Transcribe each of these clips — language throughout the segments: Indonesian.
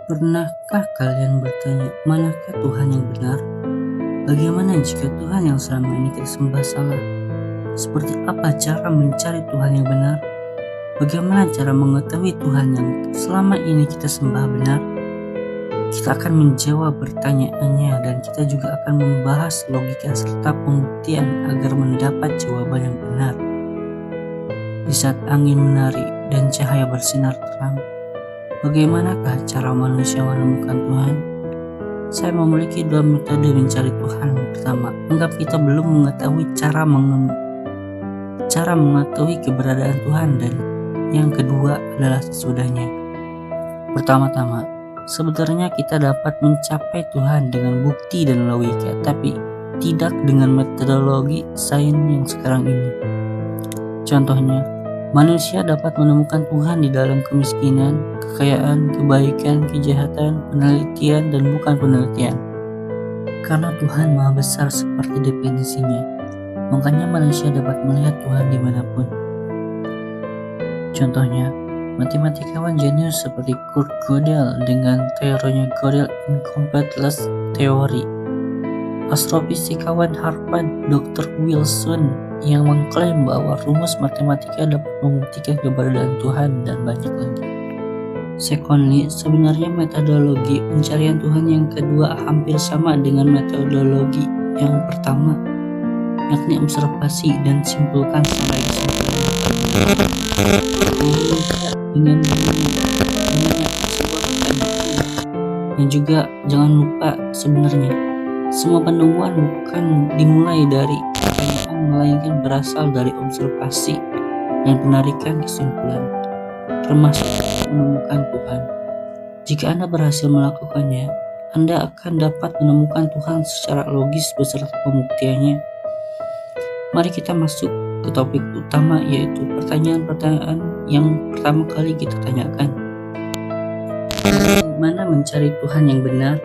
Pernahkah kalian bertanya, manakah Tuhan yang benar? Bagaimana jika Tuhan yang selama ini kita sembah salah? Seperti apa cara mencari Tuhan yang benar? Bagaimana cara mengetahui Tuhan yang selama ini kita sembah benar? Kita akan menjawab pertanyaannya dan kita juga akan membahas logika serta pembuktian agar mendapat jawaban yang benar. Di saat angin menari dan cahaya bersinar terang, bagaimanakah cara manusia menemukan Tuhan? Saya memiliki dua metode mencari Tuhan. Pertama, anggap kita belum mengetahui cara mengetahui keberadaan Tuhan, dan yang kedua adalah sesudahnya. Pertama-tama, sebenarnya kita dapat mencapai Tuhan dengan bukti dan logika, tapi tidak dengan metodologi sains yang sekarang ini. Contohnya, manusia dapat menemukan Tuhan di dalam kemiskinan, kekayaan, kebaikan, kejahatan, penelitian, dan bukan penelitian. Karena Tuhan Maha Besar seperti definisinya, makanya manusia dapat melihat Tuhan dimanapun. Contohnya, matematikawan jenius seperti Kurt Gödel dengan teorinya Gödel Incompleteness Theory, astrofisikawan Harvard Dr. Wilson yang mengklaim bahwa rumus matematika dapat membuktikan keberadaan Tuhan, dan banyak lagi. Secondly, sebenarnya metodologi pencarian Tuhan yang kedua hampir sama dengan metodologi yang pertama, yakni observasi dan simpulkan sampai kesimpulan. Dengan sebuah dan juga jangan lupa, sebenarnya semua penemuan bukan dimulai dari pertanyaan, melainkan berasal dari observasi dan penarikan kesimpulan, termasuk menemukan Tuhan. Jika Anda berhasil melakukannya, Anda akan dapat menemukan Tuhan secara logis beserta pembuktiannya. Mari kita masuk ke topik utama, yaitu pertanyaan-pertanyaan yang pertama kali kita tanyakan. Bagaimana mencari Tuhan yang benar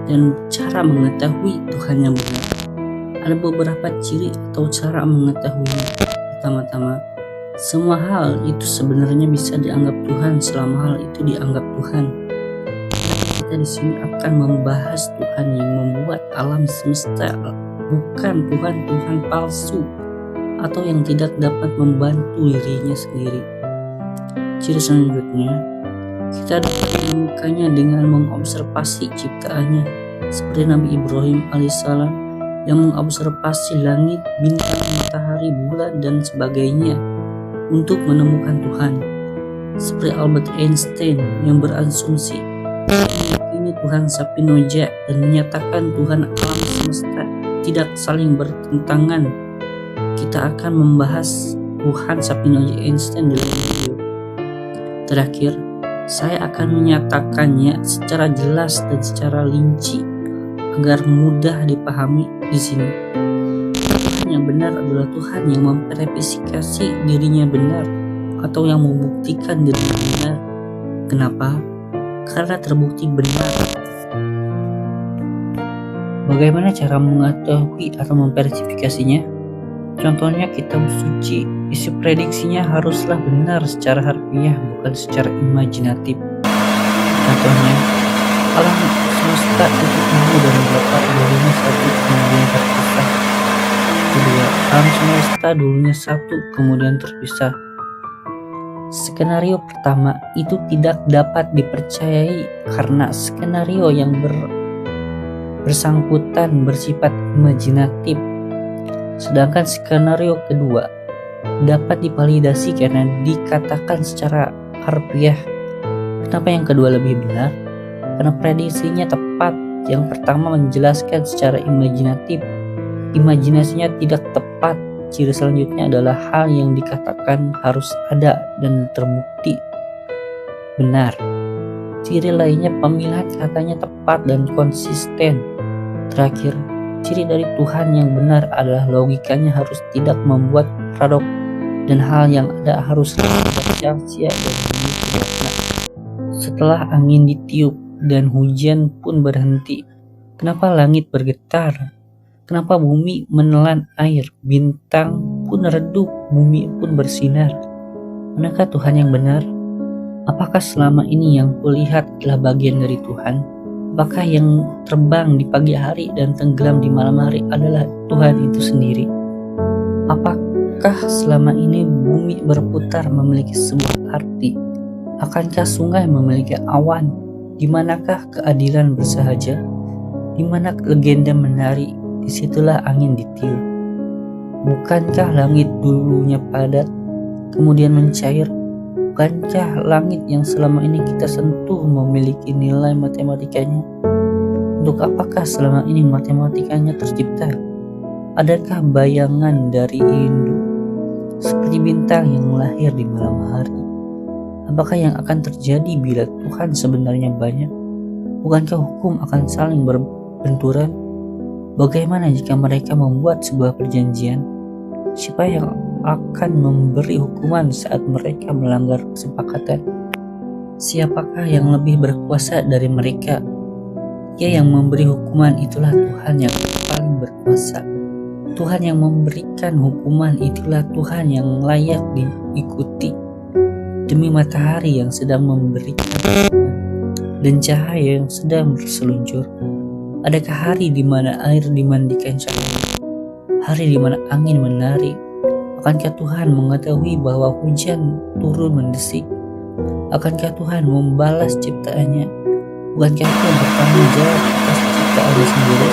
dan cara mengetahui Tuhan yang benar? Ada beberapa ciri atau cara mengetahuinya. Pertama-tama, semua hal itu sebenarnya bisa dianggap Tuhan selama hal itu dianggap Tuhan. Kita di sini akan membahas Tuhan yang membuat alam semesta, bukan Tuhan palsu atau yang tidak dapat membantu dirinya sendiri. Ciri selanjutnya, kita dapat menemukannya dengan mengobservasi ciptaannya, seperti Nabi Ibrahim alaihissalam yang mengobservasi langit, bintang, matahari, bulan, dan sebagainya untuk menemukan Tuhan. Seperti Albert Einstein yang berasumsi ini Tuhan Sapinoja dan menyatakan Tuhan alam semesta tidak saling bertentangan. Kita akan membahas Tuhan Sapinoja Einstein dalam video. Terakhir, saya akan menyatakannya secara jelas dan secara rinci agar mudah dipahami di sini. Tuhan yang benar adalah Tuhan yang memverifikasi dirinya benar atau yang membuktikan dirinya benar. Kenapa? Karena terbukti benar. Bagaimana cara mengetahui atau memverifikasinya? Contohnya kitab suci, isi prediksinya haruslah benar secara harfiah, bukan secara imajinatif. Contohnya, alam semesta itu tumbuh dan dapat dulunya satu kemudian terpisah. Kedua, alam semesta dulunya satu kemudian terpisah. Skenario pertama itu tidak dapat dipercayai karena skenario yang bersangkutan bersifat imajinatif. Sedangkan skenario kedua dapat divalidasi karena dikatakan secara harfiah. Kenapa yang kedua lebih benar? Karena prediksinya tepat. Yang pertama menjelaskan secara imajinatif. Imajinasinya tidak tepat. Ciri selanjutnya adalah hal yang dikatakan harus ada dan terbukti benar. Ciri lainnya pemilihan katanya tepat dan konsisten. Terakhir, ciri dari Tuhan yang benar adalah logikanya harus tidak membuat paradoks dan hal yang ada harus tidak sia-sia dan memiliki makna. Setelah angin ditiup dan hujan pun berhenti, kenapa langit bergetar? Kenapa bumi menelan air? Bintang pun redup, bumi pun bersinar. Manakah Tuhan yang benar? Apakah selama ini yang kulihat adalah bagian dari Tuhan? Apakah yang terbang di pagi hari dan tenggelam di malam hari adalah Tuhan itu sendiri? Apakah selama ini bumi berputar memiliki sebuah arti? Akankah sungai memiliki awan? Di manakah keadilan bersahaja? Di mana legenda menari? Disitulah angin ditiup. Bukankah langit dulunya padat, kemudian mencair? Bukankah langit yang selama ini kita sentuh memiliki nilai matematikanya? Untuk apakah selama ini matematikanya tercipta? Adakah bayangan dari induk seperti bintang yang lahir di malam hari? Apakah yang akan terjadi bila Tuhan sebenarnya banyak? Bukankah hukum akan saling berbenturan? Bagaimana jika mereka membuat sebuah perjanjian? Siapa yang akan memberi hukuman saat mereka melanggar kesepakatan? Siapakah yang lebih berkuasa dari mereka? Ia yang memberi hukuman itulah Tuhan yang paling berkuasa. Tuhan yang memberikan hukuman itulah Tuhan yang layak diikuti. Demi matahari yang sedang memberikan hukuman dan cahaya yang sedang berseluncur, adakah hari di mana air dimandikan cahaya? Hari di mana angin menari? Akankah Tuhan mengetahui bahwa hujan turun mendesik? Akankah Tuhan membalas ciptaannya? Bukankah Tuhan bertanggung jawab atas ciptaannya sendiri?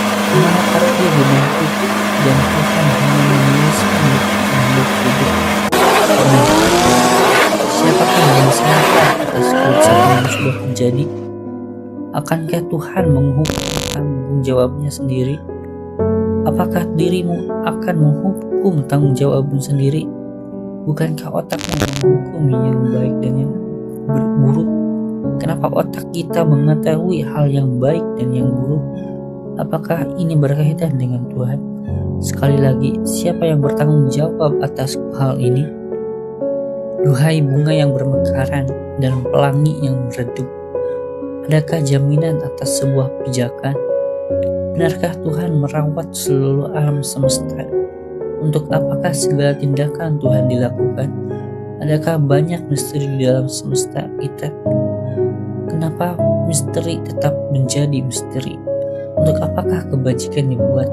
Di mana arti bentuk dan Tuhan hanya menuliskan makhluk hidup? Siapakah yang salah atas kerusakan yang sudah terjadi? Akankah Tuhan menghukum tanggung jawabnya sendiri? Apakah dirimu akan menghukum tanggung jawabmu sendiri? Bukankah otakmu menghukum yang baik dan yang buruk? Kenapa otak kita mengetahui hal yang baik dan yang buruk? Apakah ini berkaitan dengan Tuhan? Sekali lagi, siapa yang bertanggung jawab atas hal ini? Duhai bunga yang bermekaran dan pelangi yang meredup, adakah jaminan atas sebuah pijakan? Benarkah Tuhan merawat seluruh alam semesta? Untuk apakah segala tindakan Tuhan dilakukan? Adakah banyak misteri di dalam semesta kita? Kenapa misteri tetap menjadi misteri? Untuk apakah kebajikan dibuat?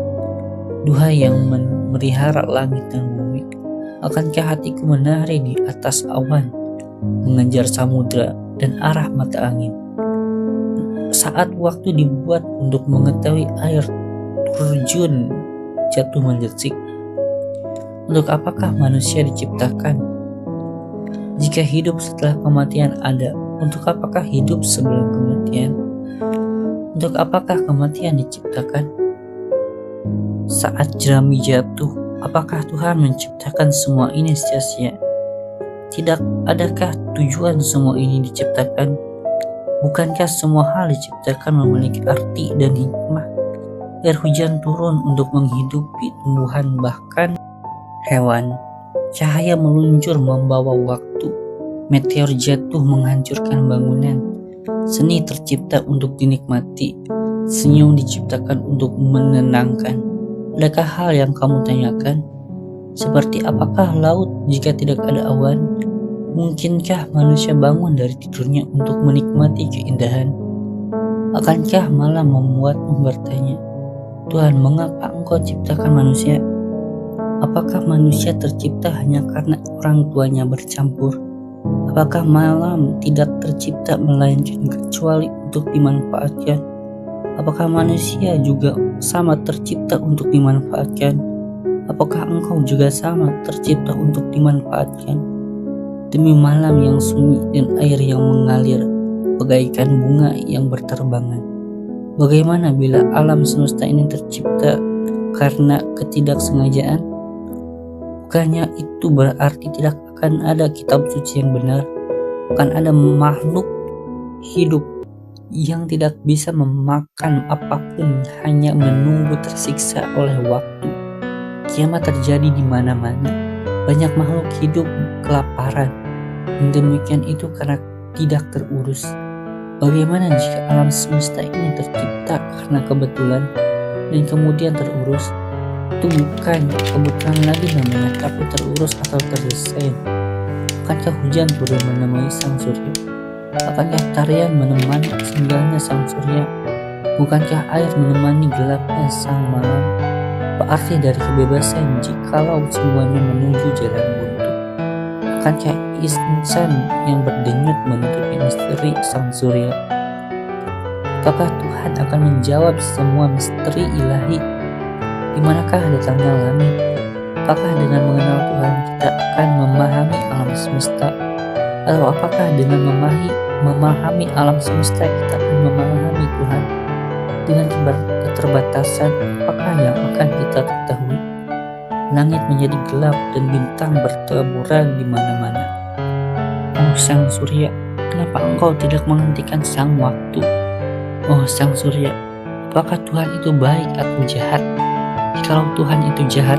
Duhai yang memelihara langit dan bumi, akankah hatiku menari di atas awan, mengejar samudra dan arah mata angin? Saat waktu dibuat untuk mengetahui air terjun jatuh mendersik, untuk apakah manusia diciptakan? Jika hidup setelah kematian ada, untuk apakah hidup sebelum kematian? Untuk apakah kematian diciptakan? Saat jerami jatuh, apakah Tuhan menciptakan semua ini sia-sia? Tidak adakah tujuan semua ini diciptakan? Bukankah semua hal diciptakan memiliki arti dan hikmah? Air hujan turun untuk menghidupi tumbuhan bahkan hewan. Cahaya meluncur membawa waktu. Meteor jatuh menghancurkan bangunan. Seni tercipta untuk dinikmati. Senyum diciptakan untuk menenangkan. Adakah hal yang kamu tanyakan? Seperti apakah laut jika tidak ada awan? Mungkinkah manusia bangun dari tidurnya untuk menikmati keindahan? Akankah malam membuatmu bertanya, Tuhan, mengapa Engkau ciptakan manusia? Apakah manusia tercipta hanya karena orang tuanya bercampur? Apakah malam tidak tercipta melainkan kecuali untuk dimanfaatkan? Apakah manusia juga sama tercipta untuk dimanfaatkan? Apakah engkau juga sama tercipta untuk dimanfaatkan? Demi malam yang sunyi dan air yang mengalir bagaikan bunga yang berterbangan. Bagaimana bila alam semesta ini tercipta karena ketidaksengajaan? Bukannya itu berarti tidak akan ada kitab suci yang benar, akan ada makhluk hidup yang tidak bisa memakan apapun, hanya menunggu tersiksa oleh waktu. Kiamat terjadi di mana-mana. Banyak makhluk hidup kelaparan, dan demikian itu karena tidak terurus. Bagaimana jika alam semesta ini tercipta karena kebetulan dan kemudian terurus? Itu bukan kebetulan lagi namanya, tapi terurus atau terdesain. Akankah hujan turun menemui sang surya? Akankah tarian menemani singgahnya sang surya? Bukankah air menemani gelapnya sang malam? Apa arti dari kebebasan jikalau semuanya menuju jalan buntu? Akankah insan yang berdenyut menutupi misteri sang surya? Apakah Tuhan akan menjawab semua misteri ilahi? Di manakah datangnya langit? Apakah dengan mengenal Tuhan kita akan memahami alam semesta? Atau apakah dengan memahami alam semesta kita akan memahami Tuhan? Dengan keterbatasan, apakah yang akan kita ketahui? Langit menjadi gelap dan bintang bertaburan di mana-mana. Oh sang surya, kenapa engkau tidak menghentikan sang waktu? Oh sang surya, apakah Tuhan itu baik atau jahat? Jikalau Tuhan itu jahat,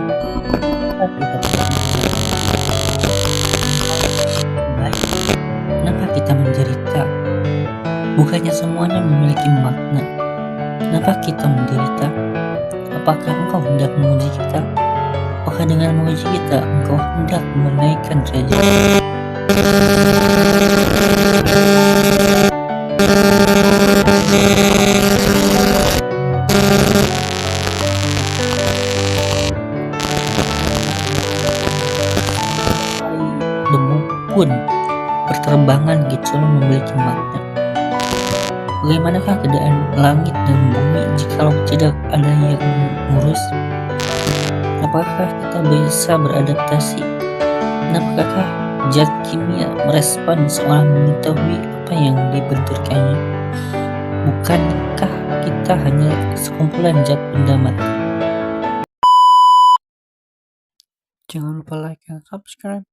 kenapa kita menderita? Bukannya semuanya memiliki makna. Kenapa kita menderita? Apakah engkau hendak menguji kita? Apakah dengan menguji kita engkau hendak menaikkan derajat? Debu pun berterbangan gitu memiliki makna. Bagaimanakah keadaan langit dan bumi jikalau tidak ada yang mengurus? Apakah kita bisa beradaptasi? Kenapakah zat kimia merespon seorang mengetahui apa yang dibenturkannya? Bukankah kita hanya sekumpulan zat benda mati? Jangan lupa like dan subscribe.